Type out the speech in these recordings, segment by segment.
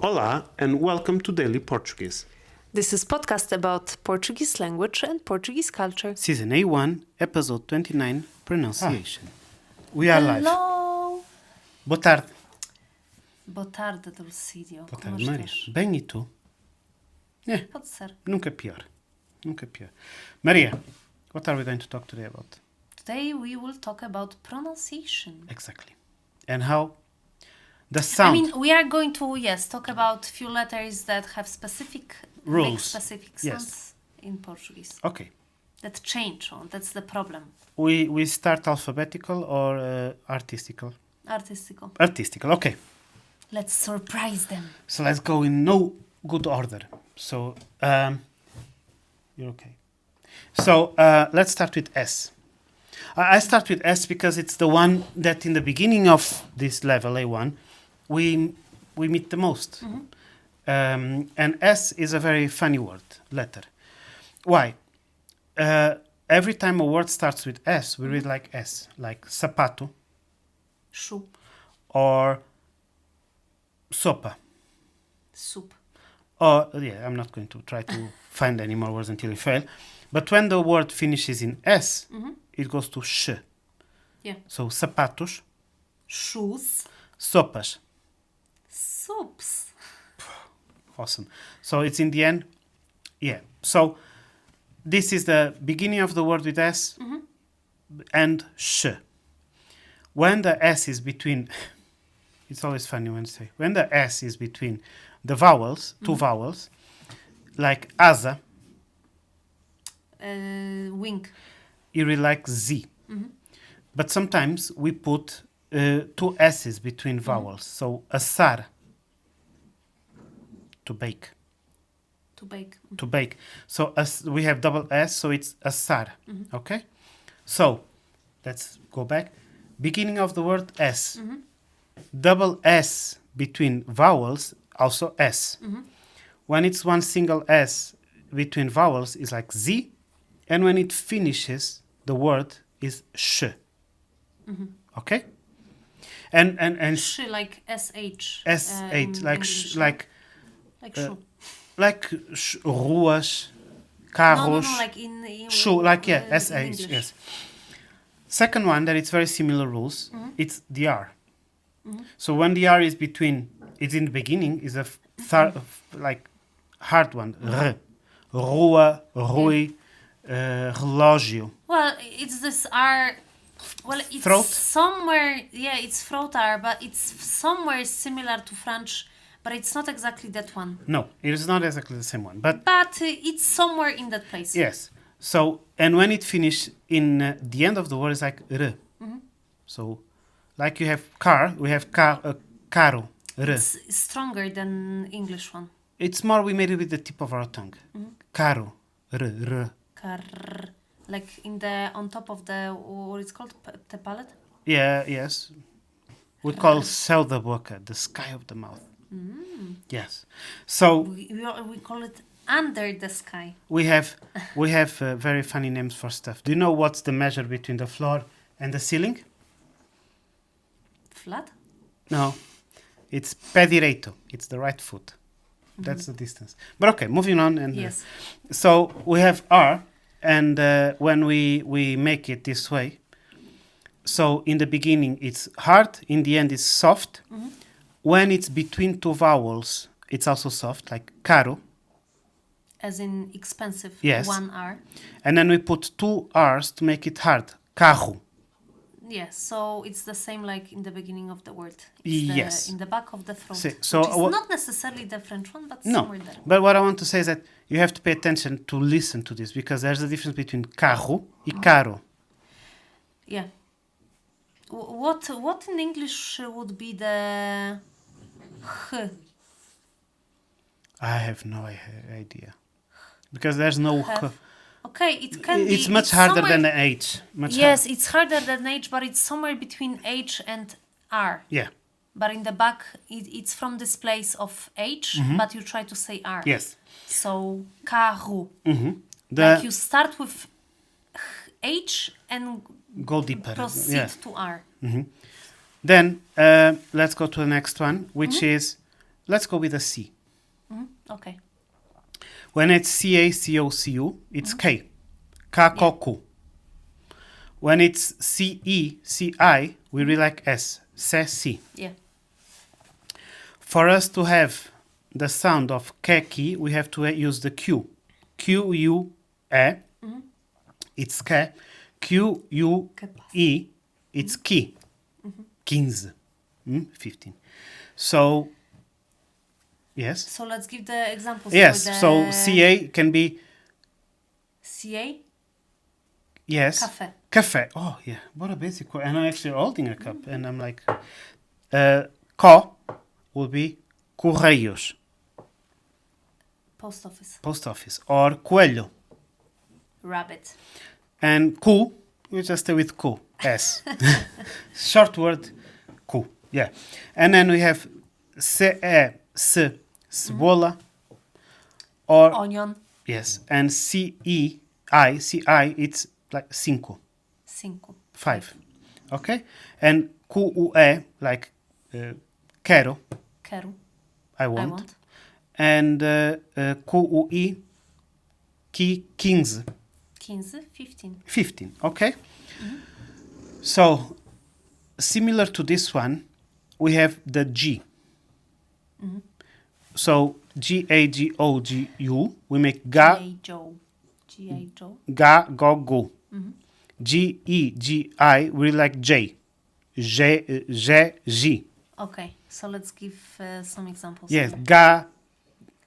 Olá and welcome to Daily Portuguese. This is podcast about Portuguese language and Portuguese culture. Season A1, Episode 29, Pronunciation. We are live. Hello! Boa tarde. Boa tarde, Dulcídio. Boa Como tarde, Maria. estás? Bem, e tu? Pode ser. Nunca pior. Nunca pior. Maria, what are we going to talk today about? Today we will talk about pronunciation. Exactly. And how the sound... we are going to, talk about few letters that have specific Rules. make specific Yes. sounds in Portuguese. Okay. That change, that's the problem. We start alphabetical or artistical? Artistical. Artistical, okay. Let's surprise them. So let's go in no good order. So, you're okay. So, let's start with S. I start with S because it's the one that in the beginning of this level A1, we meet the most. Mm-hmm. And S is a very funny letter. Why? Every time a word starts with S, we read like S, like sapato Shoe. or sopa. Soup. Or, I'm not going to try to find any more words until we fail. But when the word finishes in S, it goes to sh. Yeah. So, sapatos, Shoes. sopas. Soups. Awesome. So, it's in the end. Yeah. So, this is the beginning of the word with S and sh. When the S is between... It's always funny when you say... When the S is between the vowels, two vowels, like asa, Wing. you read like Z. But sometimes we put two S's between vowels. So assar, to bake. To bake. To bake. So we have double S, so it's assar. Okay? So let's go back. Beginning of the word S. Double S between vowels, also S. When it's one single S between vowels, it's like Z. And when it finishes, the word is sh. Okay? And Sh like SH. S8, like English, like shoe. like ruas, carros. No, like in Shoe, like in SH, English. yes. Second one that it's very similar rules. It's the R. So when the R is between, it's in the beginning, is a like hard one. R, rua, rui, relógio. Well, it's this R. Well, it's Throat? somewhere. Yeah, it's throat R, but it's somewhere similar to French, but it's not exactly that one. No, it is not exactly the same one, but But it's somewhere in that place. yes. So and when it finishes in the end of the word is like r. So, like you have car, we have caro, r. It's stronger than English one. It's more we made it with the tip of our tongue. Caro, r. Car, like in the on top of the what it's called the palate. Yeah, yes. We call céu da boca, the sky of the mouth. Yes. So We call it under the sky. we have very funny names for stuff. Do you know what's the measure between the floor and the ceiling? Flat. No, it's pé direito. It's the right foot. That's the distance. But okay, moving on. And Yes. so we have R, and when we make it this way, so in the beginning it's hard, in the end it's soft. When it's between two vowels, it's also soft, like caro. As in expensive. Yes. One R. And then we put two R's to make it hard, carro. Yes, so it's the same like in the beginning of the word. Yes. In the back of the throat. So which is what- not necessarily the French one, but No, somewhere there. but what I want to say is that you have to pay attention to listen to this because there's a difference between carro and caro. Yeah. What in English would be the h? I have no idea because there's no. Have. Okay, it can be. It's much harder somewhere- than the H. Much Yes, it's harder than H, but it's somewhere between H and R. Yeah. But in the back, it's from this place of H, but you try to say R. Yes. So carro. The Like you start with H and go deeper. proceed Yeah. to R. Then let's go to the next one, which is let's go with a C. Okay. When it's CACOCU, it's K. Kakoku. When it's CECI, we really like S. Se-si. Yeah. For us to have the sound of keki, we have to use the Q. Q-U-E, it's ke. Q-U-E, it's ki. 15. 15. So, yes. So let's give the examples. Yes, for the so CA can be, CA. yes. Cafe. Cafe. Oh, yeah. What a basic word. And I'm actually holding a cup. And I'm like, co will be correios, Post office. post office. Or coelho. Rabbit. And cu, we just stay with cu. S. Short word, cu. Yeah. And then we have ce, cebola. Or, Onion. yes. And CI, it's like cinco. 5. 5. Okay? And QUE, like quero, Quero. I I want. want. And QUI, 15. 15. 15. Okay? So, similar to this one, we have the G. So, GAGOGU, we make ga, G.I. Joe. G.I. Joe. ga, go, go. GEGI, we like J. G. Okay, so let's give some examples. Yes, here.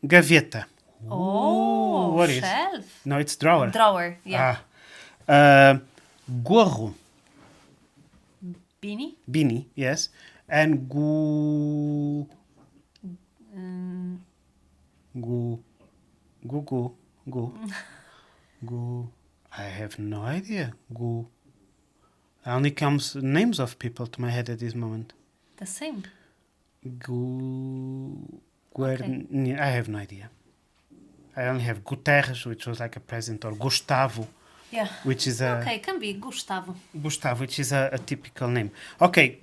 gaveta. Oh, what is? shelf. No, it's drawer. Drawer, yeah. Gorro, Beanie. beanie, yes. And gu. I have no idea. Only comes names of people to my head at this moment. The same. I have no idea. I only have Guterres, which was like a president, or Gustavo, Yeah. which is a Okay, can be Gustavo. Gustavo, which is a typical name. Okay,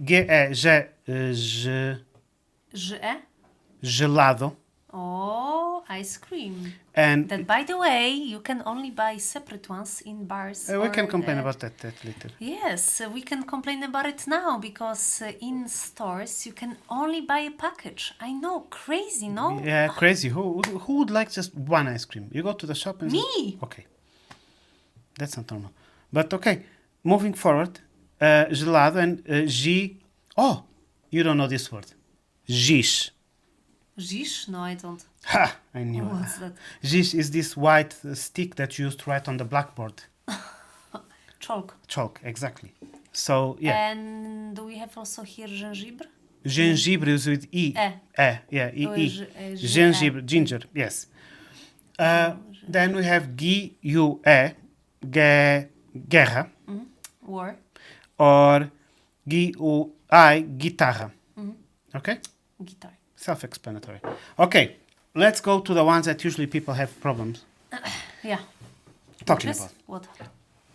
gelado, Oh, ice cream. and That, by the way, you can only buy separate ones in bars. we or can complain the- about that later. Yes, we can complain about it now because in stores you can only buy a package. I know, crazy, no? Yeah, crazy. Who would like just one ice cream? You go to the shop and Me. Okay, that's not normal. But okay, moving forward, gelado and G. Oh, you don't know this word. Giz. Gish? No, I don't. Ha! I knew it. What's that? Giz is this white stick that you use to write on the blackboard. Chalk. Chalk, exactly. So, yeah. And do we have also here gengibre? Gengibre is with E. Yeah, E. Oh, Gengibre, ginger, yes. Then we have Guerra, War. or guitarra. Okay? Guitar. Self-explanatory. Okay, let's go to the ones that usually people have problems Yeah. talking Which is? about. What?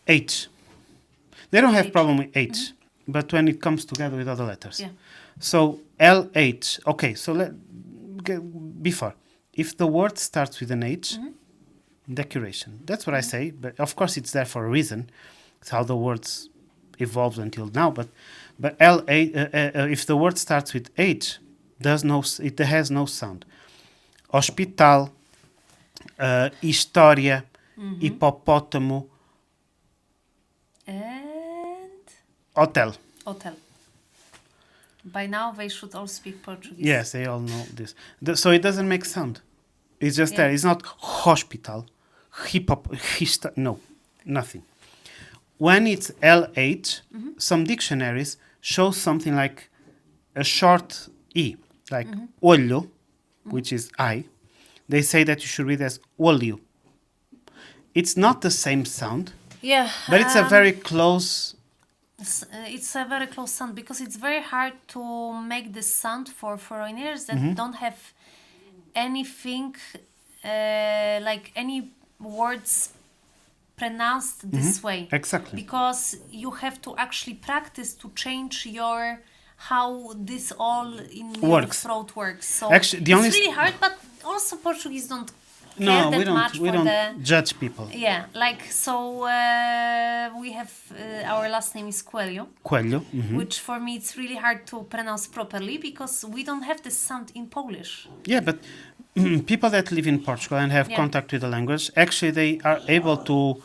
H. They don't have H. problem with H, but when it comes together with other letters. Yeah. So LH. Okay, so before, if the word starts with an H, decoration. That's what I say, but of course it's there for a reason. It's how the words evolved until now. But if the word starts with H, it has no sound. Hospital, história, hipopótamo, And hotel. hotel. By now they should all speak Portuguese. Yes, they all know this. So it doesn't make sound. It's just Yeah. there. It's not hospital, no, nothing. When it's LH, some dictionaries show something like a short E, like olho, which is eye. They say that you should read as olho. It's not the same sound, Yeah. but it's a very close. It's a very close sound because it's very hard to make this sound for foreigners that don't have anything like any words pronounced this way. Exactly. Because you have to actually practice to change your how this all in your Works. throat works. So Actually, the it's only really hard, but also Portuguese don't care No, that we don't. much We for don't the judge people. yeah, like so we have our last name is Coelho, Coelho. which for me it's really hard to pronounce properly because we don't have this sound in Polish. Yeah, but people that live in Portugal and have Yeah. contact with the language, actually, they are able to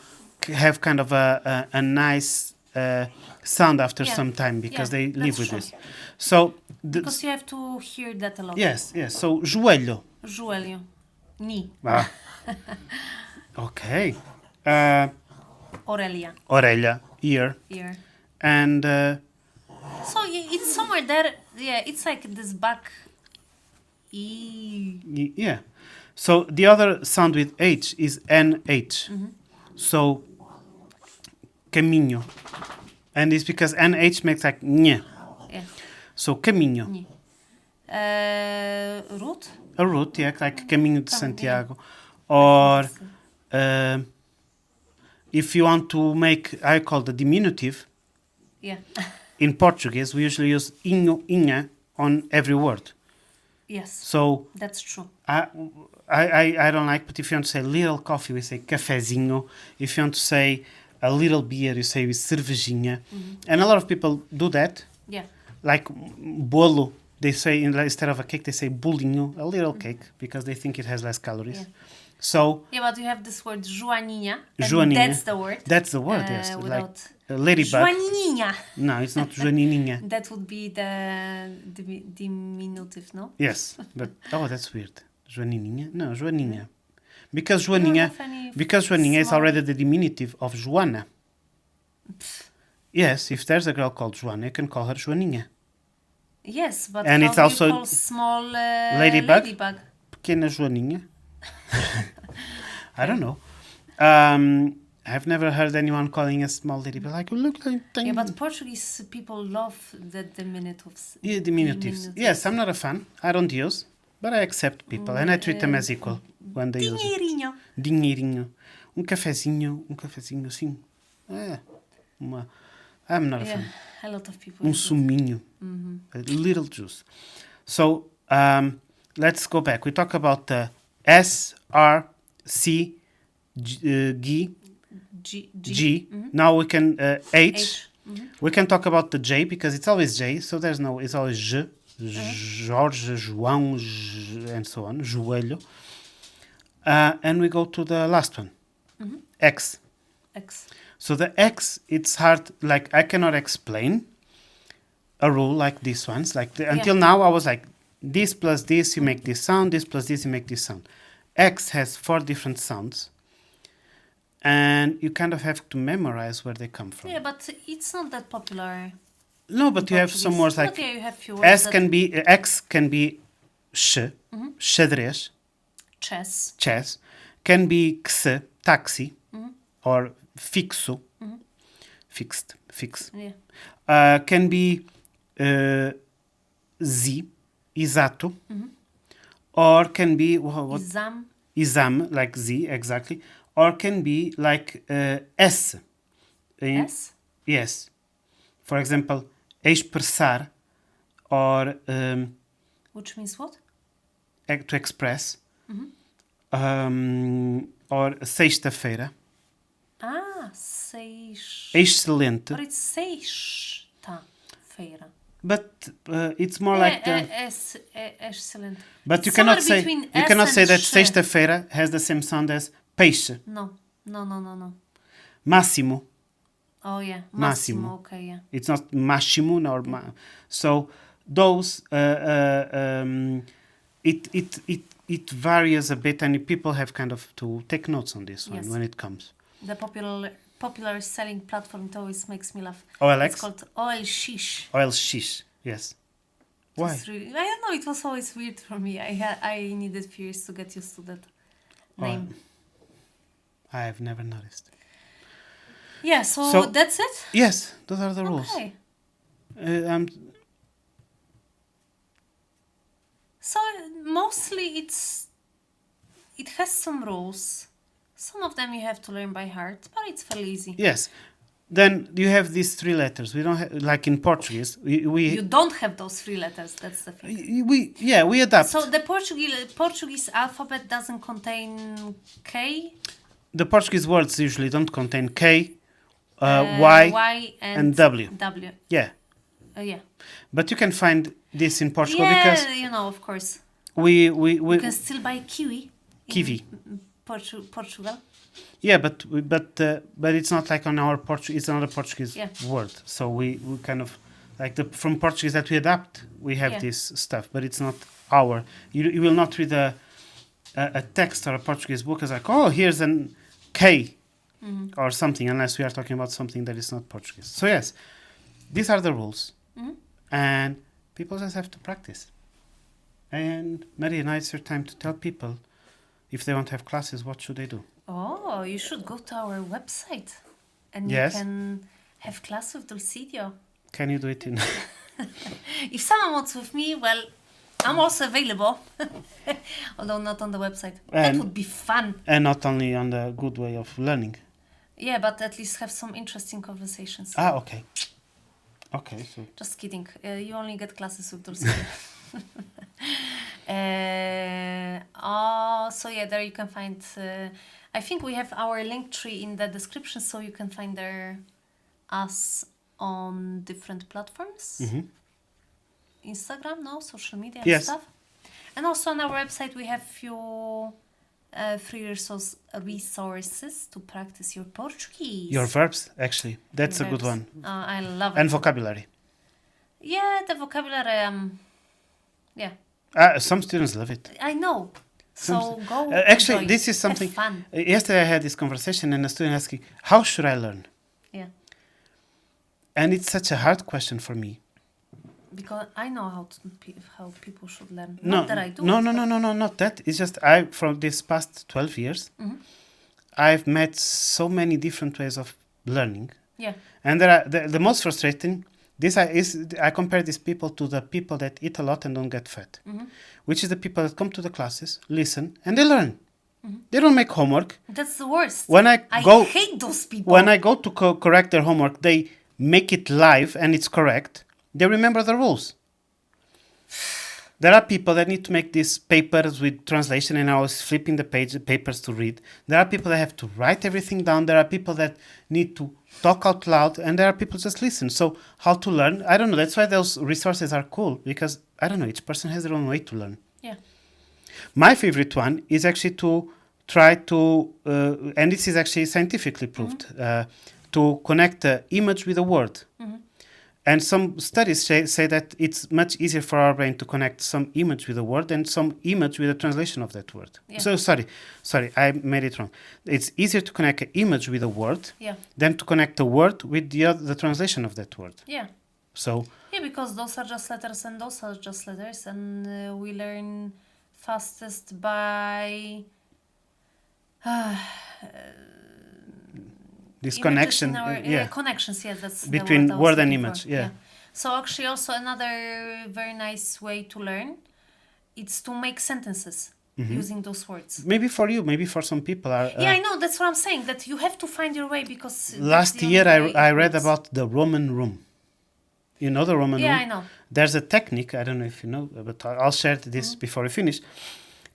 have kind of a nice sound after Yeah. some time because Yeah, they live that's with true. this. So, Because you have to hear that a lot. yes. So joelho. Joelho. Ni. Ah. Okay. Aurelia. Orelha, ear, Ear. and So it's somewhere there. Yeah, it's like this back. E. yeah. So the other sound with H is NH. So caminho. And it's because NH makes like nha. Yeah. So caminho. Ni. Root. A route, yeah, like Caminho de Caminho. Santiago. Or if you want to make, I call the diminutive, Yeah. in Portuguese, we usually use inho, inha on every word. Yes. So That's true. I don't like, but if you want to say little coffee, we say cafezinho. If you want to say a little beer, you say cervejinha. And a lot of people do that. Yeah. Like bolo, they say instead of a cake, they say bolinho, a little cake, because they think it has less calories. Yeah. So Yeah, but you have this word joaninha. And Joaninha. That's the word. that's the word, yes. Like Without a ladybug. joaninha. No, it's not joaninha. That would be the diminutive, no? Yes, but oh, that's weird. Joaninha? No, Joaninha. Because You don't Joaninha, have any because Joaninha is small- already the diminutive of Joana. Yes, if there's a girl called Joana, you can call her Joaninha. Yes, but And how it's do you also call small ladybug? ladybug? Pequena Joaninha. I don't know. I've never heard anyone calling a small ladybug like, look like tiny. Yeah, but Portuguese people love the diminutives. Yeah, diminutives. Yes, I'm not a fan. I don't use, but I accept people and I treat them as equal when they use it. Dinheirinho. Dinheirinho. Cafezinho, sim. I'm not a Yeah, fan. a lot of people. use it. Suminho. A little juice. So, let's go back. We talk about the S, R, C, G, G. Now we can H. We can talk about the J because it's always J, so it's always J, Jorge, João, and so on, joelho. And we go to the last one, X. X. So the X, it's hard, like I cannot explain a rule like these ones. Until now I was like, this plus this, you make this sound, this plus this, you make this sound. X has 4 different sounds. And you kind of have to memorize where they come from. Yeah, but it's not that popular. No, but you have some words like Okay, you have few words S that- can be X can be sh, xadrez, chess. chess, can be x, taxi, or fixo, fixed, fix. Yeah. Can be z, exato, or can be what? Exam. Exam, like z, exactly, or can be like s. S. Yes. For example, expressar, or Which means what? to express, or sexta-feira. Ah, seis. Excelente. But it's sexta-feira. But it's more like the. Excellent. But you Somewhere cannot say between you S cannot and say that sh. sexta-feira has the same sound as peixe. No. Máximo. Oh, yeah. Massimo. Okay, yeah. It's not máximo nor so those it varies a bit, and people have kind of to take notes on this one Yes. when it comes. The popular selling platform, it always makes me laugh. OLX? It's called OLX. OLX, yes. Why? It's really, I don't know, it was always weird for me. I needed few years to get used to that name. I have never noticed. Yeah, so So- that's it? Yes, those are the rules. Okay. So mostly it has some rules. Some of them you have to learn by heart, but it's fairly easy. Yes, then you have these 3 letters. We don't have, like in Portuguese, You don't have those 3 letters. That's the thing. we adapt. So the Portuguese alphabet doesn't contain K, The Portuguese words usually don't contain K, Y, and W. W. Yeah, Yeah. but you can find this in Portugal Yeah, because of course. we You can still buy kiwi. kiwi. Portugal. Yeah, but it's not like on our Portuguese. It's not a Portuguese Yeah. word. So we kind of like from Portuguese that we adapt. We have Yeah. this stuff, but it's not our. You will not read a text or a Portuguese book as like, oh, here's an K or something, unless we are talking about something that is not Portuguese. So yes, these are the rules, and people just have to practice. And Maria, now it's your time to tell people if they want to have classes, what should they do? Oh, you should go to our website and Yes. you can have class with Dulcidio. Can you do it in? If someone wants with me, well, I'm also available. Although not on the website. That And- would be fun. And not only on the good way of learning. Yeah, but at least have some interesting conversations. Ah, okay. Okay, so Just kidding. You only get classes with Dulcidio. So yeah, there you can find. I think we have our link tree in the description, so you can find us on different platforms. Instagram, no, social media and Yes. stuff. And also on our website, we have few free resources to practice your Portuguese. your verbs, actually, that's a good Verbs. one. I love And it. vocabulary. Yeah, the vocabulary. Yeah. Some students love it. I know. So go. Actually, enjoy. this is Have something. fun. Yesterday I had this conversation and a student asking, how should I learn? Yeah. And it's such a hard question for me. Because I know how people should learn. No, Not that I do. no, it, no, but- no, no, no, not that. It's just from this past 12 years, Mm-hmm. I've met so many different ways of learning. Yeah. And there are the most frustrating. I compare these people to the people that eat a lot and don't get fat, which is the people that come to the classes, listen, and they learn. They don't make homework. That's the worst. When I I go, hate those people. when I go to correct their homework, they make it live and it's correct. They remember the rules. There are people that need to make these papers with translation, and I was flipping the papers to read. There are people that have to write everything down. There are people that need to talk out loud, and there are people just listen. So how to learn? I don't know. That's why those resources are cool, because I don't know. Each person has their own way to learn. Yeah. My favorite one is actually to try to, and this is actually scientifically proved, to connect the image with a word. And some studies say that it's much easier for our brain to connect some image with a word and some image with a translation of that word. Yeah. So sorry, I made it wrong. It's easier to connect an image with a word Yeah. than to connect a word with the translation of that word. Yeah. So Yeah, because those are just letters and those are just letters, and we learn fastest by this images connection, in our, yeah, connections. Yeah, that's the between word I was word and looking image, for. yeah. So actually, also another very nice way to learn, it's to make sentences using those words. Maybe for you, maybe for some people. Yeah, I know. That's what I'm saying. That you have to find your way, because that's Last the year, only way I it read works. about the Roman room. You know the Roman room? Yeah, I know. There's a technique, I don't know if you know, but I'll share this before we finish,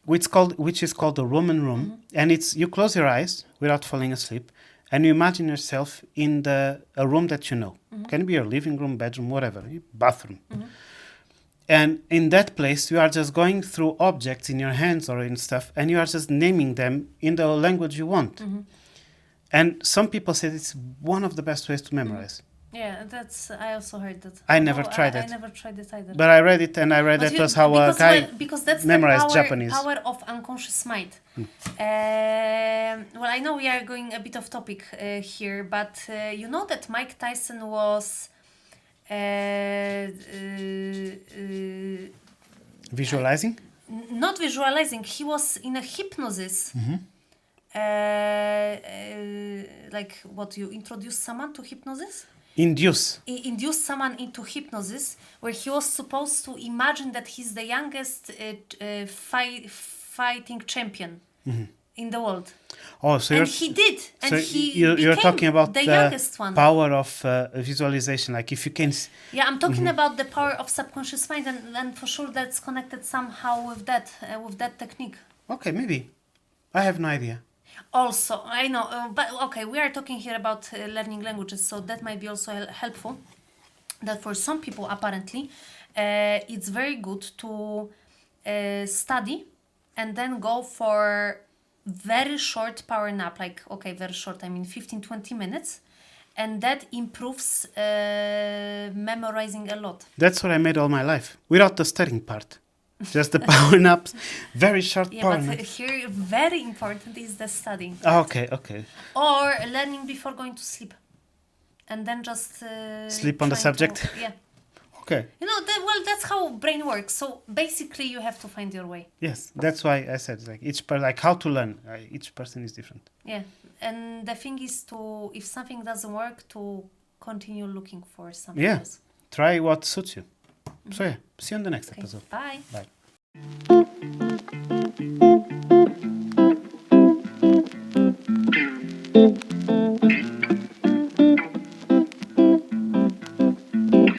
which is called the Roman room. And it's you close your eyes without falling asleep, and you imagine yourself in a room that you know. Can be your living room, bedroom, whatever, bathroom. And in that place, you are just going through objects in your hands or in stuff, and you are just naming them in the language you want. And some people say it's one of the best ways to memorize. Yeah, I also heard that. I never tried I it. never tried it either. But I read it, and I read But that was how a because, guy because that's memorized the Japanese. power of unconscious mind. Well, I know we are going a bit off topic here, but you know that Mike Tyson was Visualizing? not visualizing. He was in a hypnosis. Like what, you introduce someone to hypnosis? Induce. Induce someone into hypnosis, where he was supposed to imagine that he's the youngest fighting champion in the world. Oh, so And he did. And so he you're became talking about the youngest one. power of visualization. Like if you can. Yeah, I'm talking about the power of subconscious mind, and for sure that's connected somehow with that technique. Okay, maybe. I have no idea. Also, I know, but okay, we are talking here about learning languages, so that might be also helpful. That for some people, apparently, it's very good to study and then go for very short power nap, like, okay, very short, I mean 15-20 minutes, and that improves memorizing a lot. That's what I made all my life, without the studying part. Just the power naps, very short Yeah, power but naps. here very important is the studying. Okay, okay. Or learning before going to sleep. And then just Sleep on the trying subject? yeah. Okay. You know, that's how brain works. So basically, you have to find your way. Yes, that's why I said like like how to learn. Each person is different. Yeah, and the thing is to, if something doesn't work, to continue looking for something Yeah. else. Try what suits you. So yeah, see you on the next Okay, episode. bye. Bye.